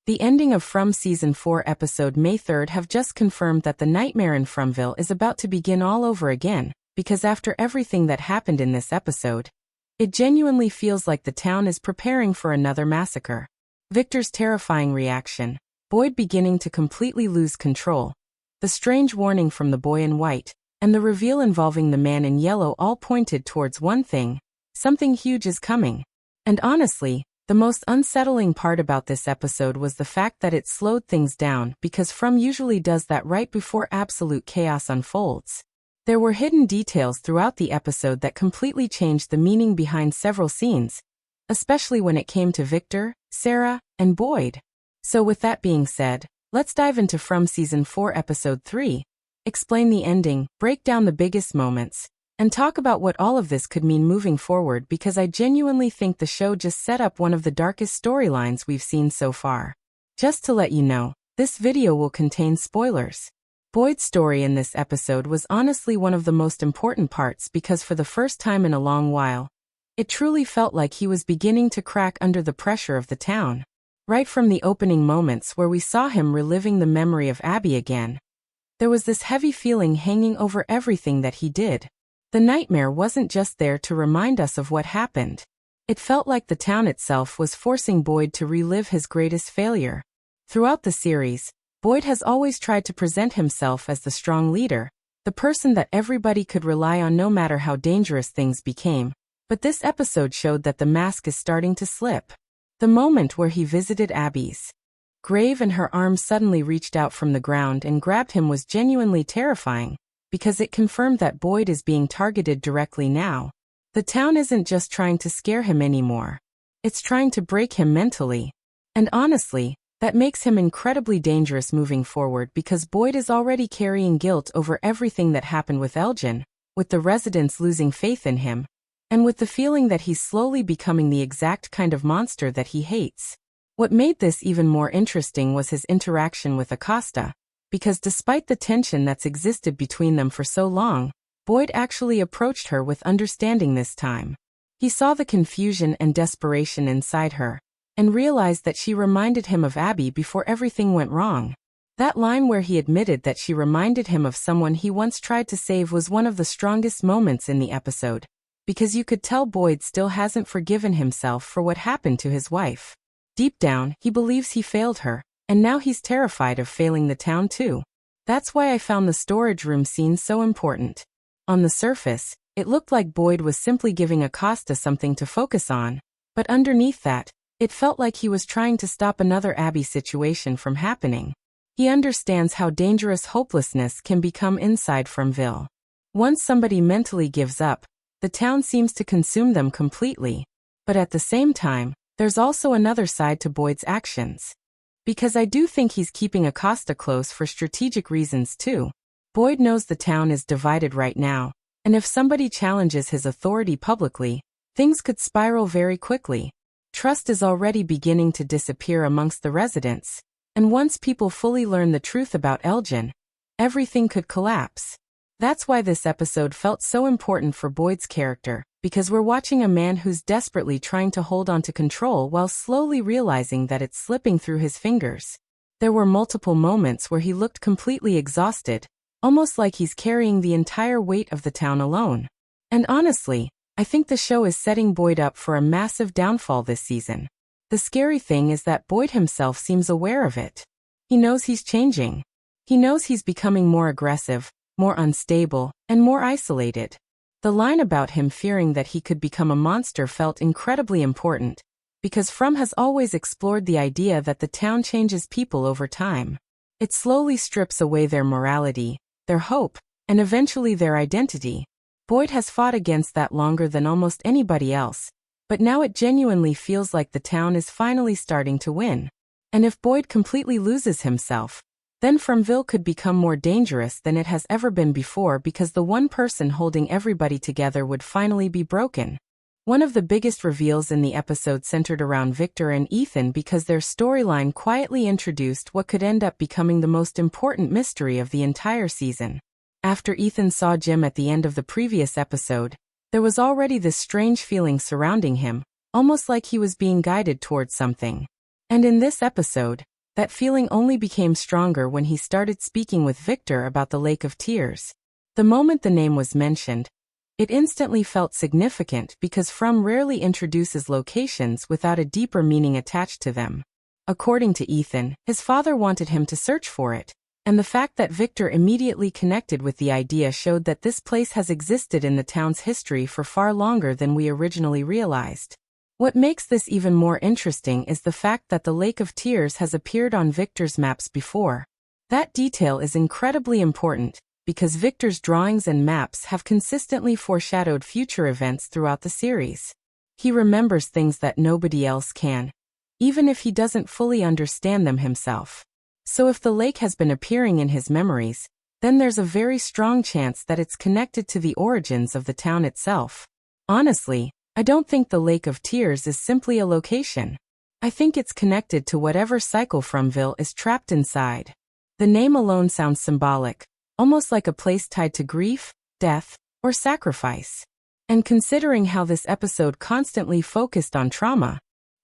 The ending of From Season 4 episode May 3rd have just confirmed that the nightmare in Fromville is about to begin all over again, because after everything that happened in this episode, it genuinely feels like the town is preparing for another massacre. Victor's terrifying reaction, Boyd beginning to completely lose control, the strange warning from the boy in white, and the reveal involving the man in yellow all pointed towards one thing: something huge is coming. And honestly, the most unsettling part about this episode was the fact that it slowed things down, because From usually does that right before absolute chaos unfolds. There were hidden details throughout the episode that completely changed the meaning behind several scenes, especially when it came to Victor, Sarah, and Boyd. So with that being said, let's dive into From Season 4 Episode 3, explain the ending, break down the biggest moments, and talk about what all of this could mean moving forward, because I genuinely think the show just set up one of the darkest storylines we've seen so far. Just to let you know, this video will contain spoilers. Boyd's story in this episode was honestly one of the most important parts, because for the first time in a long while, it truly felt like he was beginning to crack under the pressure of the town. Right from the opening moments where we saw him reliving the memory of Abby again, there was this heavy feeling hanging over everything that he did. The nightmare wasn't just there to remind us of what happened. It felt like the town itself was forcing Boyd to relive his greatest failure. Throughout the series, Boyd has always tried to present himself as the strong leader, the person that everybody could rely on no matter how dangerous things became. But this episode showed that the mask is starting to slip. The moment where he visited Abby's grave and her arms suddenly reached out from the ground and grabbed him was genuinely terrifying, because it confirmed that Boyd is being targeted directly now. The town isn't just trying to scare him anymore. It's trying to break him mentally. And honestly, that makes him incredibly dangerous moving forward, because Boyd is already carrying guilt over everything that happened with Elgin, with the residents losing faith in him, and with the feeling that he's slowly becoming the exact kind of monster that he hates. What made this even more interesting was his interaction with Acosta, because despite the tension that's existed between them for so long, Boyd actually approached her with understanding this time. He saw the confusion and desperation inside her, and realized that she reminded him of Abby before everything went wrong. That line where he admitted that she reminded him of someone he once tried to save was one of the strongest moments in the episode, because you could tell Boyd still hasn't forgiven himself for what happened to his wife. Deep down, he believes he failed her, and now he's terrified of failing the town too. That's why I found the storage room scene so important. On the surface, it looked like Boyd was simply giving Acosta something to focus on, but underneath that, it felt like he was trying to stop another Abby situation from happening. He understands how dangerous hopelessness can become inside Fromville. Once somebody mentally gives up, the town seems to consume them completely. But at the same time, there's also another side to Boyd's actions. Because I do think he's keeping Acosta close for strategic reasons too. Boyd knows the town is divided right now, and if somebody challenges his authority publicly, things could spiral very quickly. Trust is already beginning to disappear amongst the residents, and once people fully learn the truth about Elgin, everything could collapse. That's why this episode felt so important for Boyd's character, because we're watching a man who's desperately trying to hold on to control while slowly realizing that it's slipping through his fingers. There were multiple moments where he looked completely exhausted, almost like he's carrying the entire weight of the town alone. And honestly, I think the show is setting Boyd up for a massive downfall this season. The scary thing is that Boyd himself seems aware of it. He knows he's changing. He knows he's becoming more aggressive, more unstable, and more isolated. The line about him fearing that he could become a monster felt incredibly important, because From has always explored the idea that the town changes people over time. It slowly strips away their morality, their hope, and eventually their identity. Boyd has fought against that longer than almost anybody else, but now it genuinely feels like the town is finally starting to win. And if Boyd completely loses himself, then Fromville could become more dangerous than it has ever been before, because the one person holding everybody together would finally be broken. One of the biggest reveals in the episode centered around Victor and Ethan, because their storyline quietly introduced what could end up becoming the most important mystery of the entire season. After Ethan saw Jim at the end of the previous episode, there was already this strange feeling surrounding him, almost like he was being guided towards something. And in this episode, That feeling only became stronger when he started speaking with Victor about the Lake of Tears. The moment the name was mentioned, it instantly felt significant because From rarely introduces locations without a deeper meaning attached to them. According to Ethan, his father wanted him to search for it, and the fact that Victor immediately connected with the idea showed that this place has existed in the town's history for far longer than we originally realized. What makes this even more interesting is the fact that the Lake of Tears has appeared on Victor's maps before. That detail is incredibly important, because Victor's drawings and maps have consistently foreshadowed future events throughout the series. He remembers things that nobody else can, even if he doesn't fully understand them himself. So if the lake has been appearing in his memories, then there's a very strong chance that it's connected to the origins of the town itself. Honestly, I don't think the Lake of Tears is simply a location. I think it's connected to whatever cycle Fromville is trapped inside. The name alone sounds symbolic, almost like a place tied to grief, death, or sacrifice. And considering how this episode constantly focused on trauma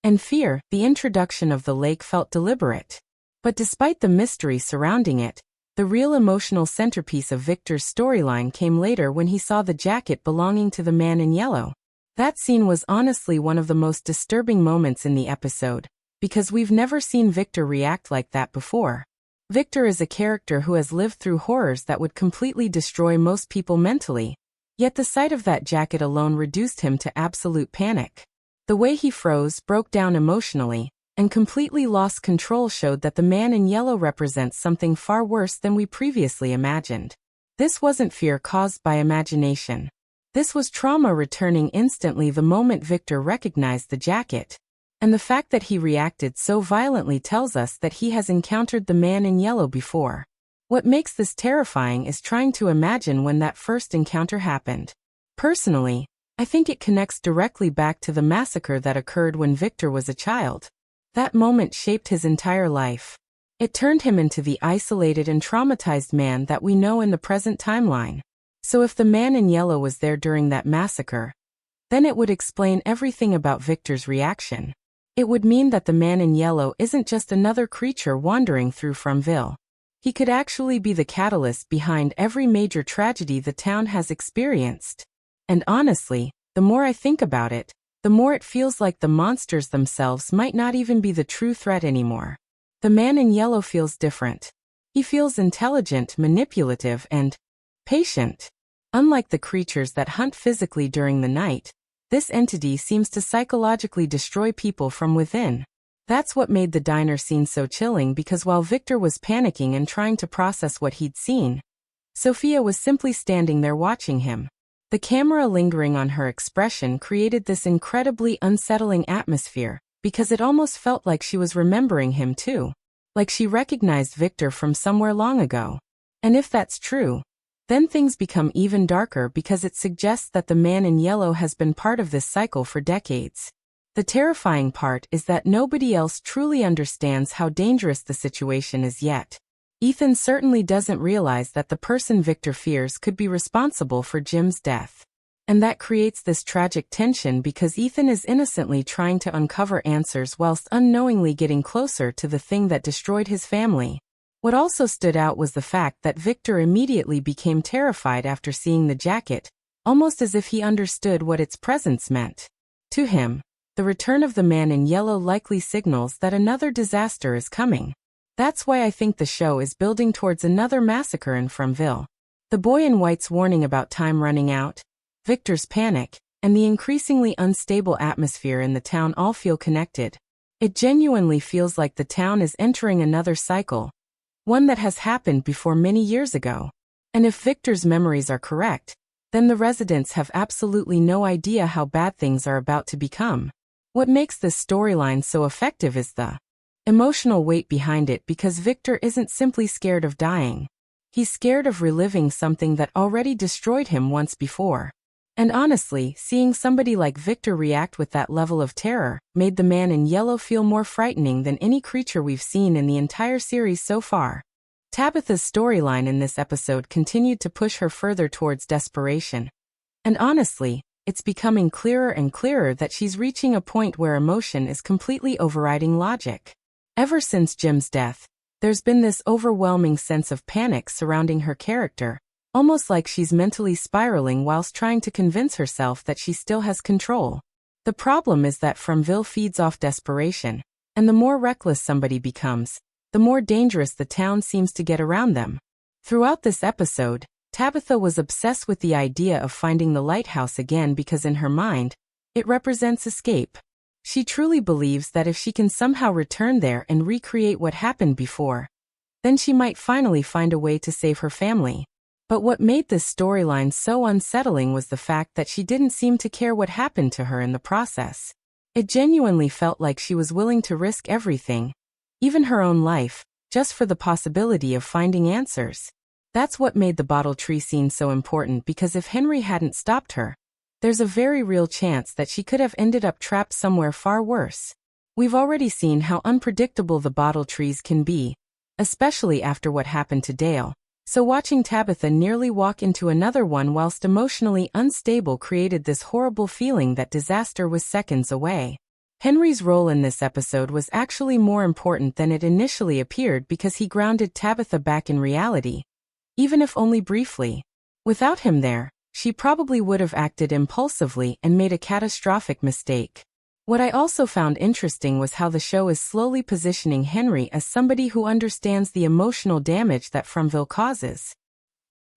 and fear, the introduction of the lake felt deliberate. But despite the mystery surrounding it, the real emotional centerpiece of Victor's storyline came later when he saw the jacket belonging to the man in yellow. That scene was honestly one of the most disturbing moments in the episode, because we've never seen Victor react like that before. Victor is a character who has lived through horrors that would completely destroy most people mentally, yet the sight of that jacket alone reduced him to absolute panic. The way he froze, broke down emotionally, and completely lost control showed that the man in yellow represents something far worse than we previously imagined. This wasn't fear caused by imagination. This was trauma returning instantly the moment Victor recognized the jacket. And the fact that he reacted so violently tells us that he has encountered the man in yellow before. What makes this terrifying is trying to imagine when that first encounter happened. Personally, I think it connects directly back to the massacre that occurred when Victor was a child. That moment shaped his entire life. It turned him into the isolated and traumatized man that we know in the present timeline. So if the man in yellow was there during that massacre, then it would explain everything about Victor's reaction. It would mean that the man in yellow isn't just another creature wandering through Fromville. He could actually be the catalyst behind every major tragedy the town has experienced. And honestly, the more I think about it, the more it feels like the monsters themselves might not even be the true threat anymore. The man in yellow feels different. He feels intelligent, manipulative, and patient. Unlike the creatures that hunt physically during the night, this entity seems to psychologically destroy people from within. That's what made the diner scene so chilling, because while Victor was panicking and trying to process what he'd seen, Sophia was simply standing there watching him. The camera lingering on her expression created this incredibly unsettling atmosphere, because it almost felt like she was remembering him too. Like she recognized Victor from somewhere long ago. And if that's true, then things become even darker, because it suggests that the man in yellow has been part of this cycle for decades. The terrifying part is that nobody else truly understands how dangerous the situation is yet. Ethan certainly doesn't realize that the person Victor fears could be responsible for Jim's death. And that creates this tragic tension, because Ethan is innocently trying to uncover answers whilst unknowingly getting closer to the thing that destroyed his family. What also stood out was the fact that Victor immediately became terrified after seeing the jacket, almost as if he understood what its presence meant. To him, the return of the man in yellow likely signals that another disaster is coming. That's why I think the show is building towards another massacre in Fromville. The boy in white's warning about time running out, Victor's panic, and the increasingly unstable atmosphere in the town all feel connected. It genuinely feels like the town is entering another cycle, one that has happened before many years ago. And if Victor's memories are correct, then the residents have absolutely no idea how bad things are about to become. What makes this storyline so effective is the emotional weight behind it, because Victor isn't simply scared of dying. He's scared of reliving something that already destroyed him once before. And honestly, seeing somebody like Victor react with that level of terror made the man in yellow feel more frightening than any creature we've seen in the entire series so far. Tabitha's storyline in this episode continued to push her further towards desperation. And honestly, it's becoming clearer and clearer that she's reaching a point where emotion is completely overriding logic. Ever since Jim's death, there's been this overwhelming sense of panic surrounding her character, almost like she's mentally spiraling whilst trying to convince herself that she still has control. The problem is that Fromville feeds off desperation, and the more reckless somebody becomes, the more dangerous the town seems to get around them. Throughout this episode, Tabitha was obsessed with the idea of finding the lighthouse again because in her mind, it represents escape. She truly believes that if she can somehow return there and recreate what happened before, then she might finally find a way to save her family. But what made this storyline so unsettling was the fact that she didn't seem to care what happened to her in the process. It genuinely felt like she was willing to risk everything, even her own life, just for the possibility of finding answers. That's what made the bottle tree scene so important, because if Henry hadn't stopped her, there's a very real chance that she could have ended up trapped somewhere far worse. We've already seen how unpredictable the bottle trees can be, especially after what happened to Dale. So watching Tabitha nearly walk into another one whilst emotionally unstable created this horrible feeling that disaster was seconds away. Henry's role in this episode was actually more important than it initially appeared because he grounded Tabitha back in reality, even if only briefly. Without him there, she probably would have acted impulsively and made a catastrophic mistake. What I also found interesting was how the show is slowly positioning Henry as somebody who understands the emotional damage that Fromville causes.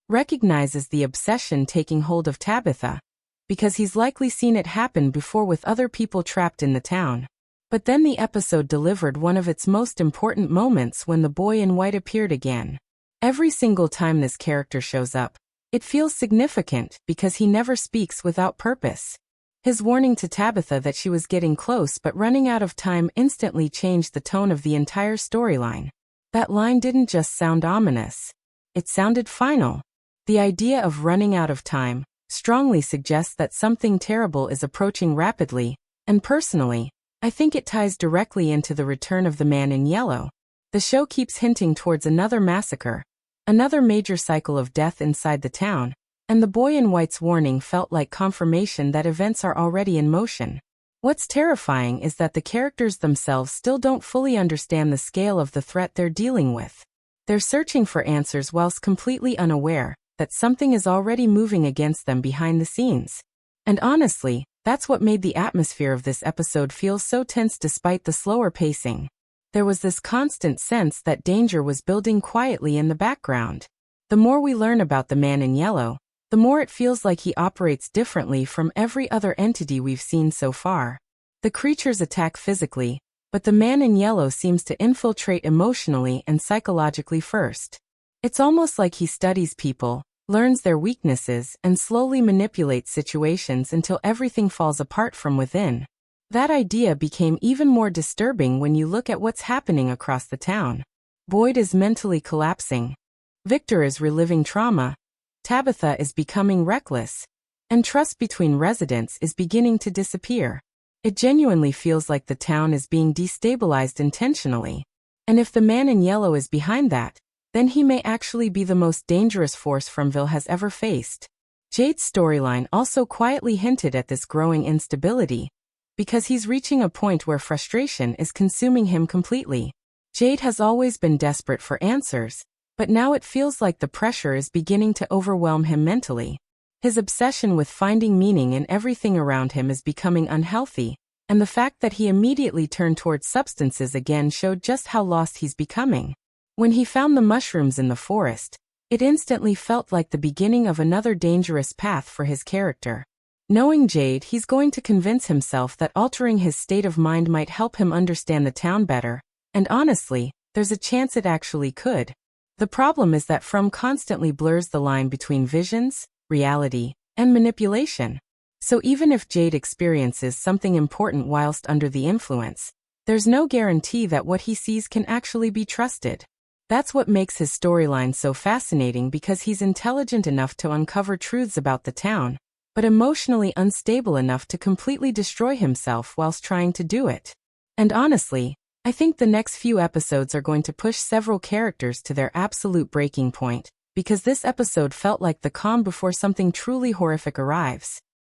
Recognizes the obsession taking hold of Tabitha, because he's likely seen it happen before with other people trapped in the town. But then the episode delivered one of its most important moments when the boy in white appeared again. Every single time this character shows up, it feels significant because he never speaks without purpose. His warning to Tabitha that she was getting close but running out of time instantly changed the tone of the entire storyline. That line didn't just sound ominous. It sounded final. The idea of running out of time strongly suggests that something terrible is approaching rapidly, and personally, I think it ties directly into the return of the Man in Yellow. The show keeps hinting towards another massacre, another major cycle of death inside the town, and the boy in white's warning felt like confirmation that events are already in motion. What's terrifying is that the characters themselves still don't fully understand the scale of the threat they're dealing with. They're searching for answers whilst completely unaware that something is already moving against them behind the scenes. And honestly, that's what made the atmosphere of this episode feel so tense despite the slower pacing. There was this constant sense that danger was building quietly in the background. The more we learn about the Man in Yellow, the more it feels like he operates differently from every other entity we've seen so far. The creatures attack physically, but the Man in Yellow seems to infiltrate emotionally and psychologically first. It's almost like he studies people, learns their weaknesses, and slowly manipulates situations until everything falls apart from within. That idea became even more disturbing when you look at what's happening across the town. Boyd is mentally collapsing. Victor is reliving trauma. Tabitha is becoming reckless, and trust between residents is beginning to disappear. It genuinely feels like the town is being destabilized intentionally. And if the Man in Yellow is behind that, then he may actually be the most dangerous force Fromville has ever faced. Jade's storyline also quietly hinted at this growing instability, because he's reaching a point where frustration is consuming him completely. Jade has always been desperate for answers, but now it feels like the pressure is beginning to overwhelm him mentally. His obsession with finding meaning in everything around him is becoming unhealthy, and the fact that he immediately turned towards substances again showed just how lost he's becoming. When he found the mushrooms in the forest, it instantly felt like the beginning of another dangerous path for his character. Knowing Jade, he's going to convince himself that altering his state of mind might help him understand the town better, and honestly, there's a chance it actually could. The problem is that From constantly blurs the line between visions, reality, and manipulation. So even if Jade experiences something important whilst under the influence, there's no guarantee that what he sees can actually be trusted. That's what makes his storyline so fascinating, because he's intelligent enough to uncover truths about the town, but emotionally unstable enough to completely destroy himself whilst trying to do it. And honestly, I think the next few episodes are going to push several characters to their absolute breaking point, because this episode felt like the calm before something truly horrific arrives.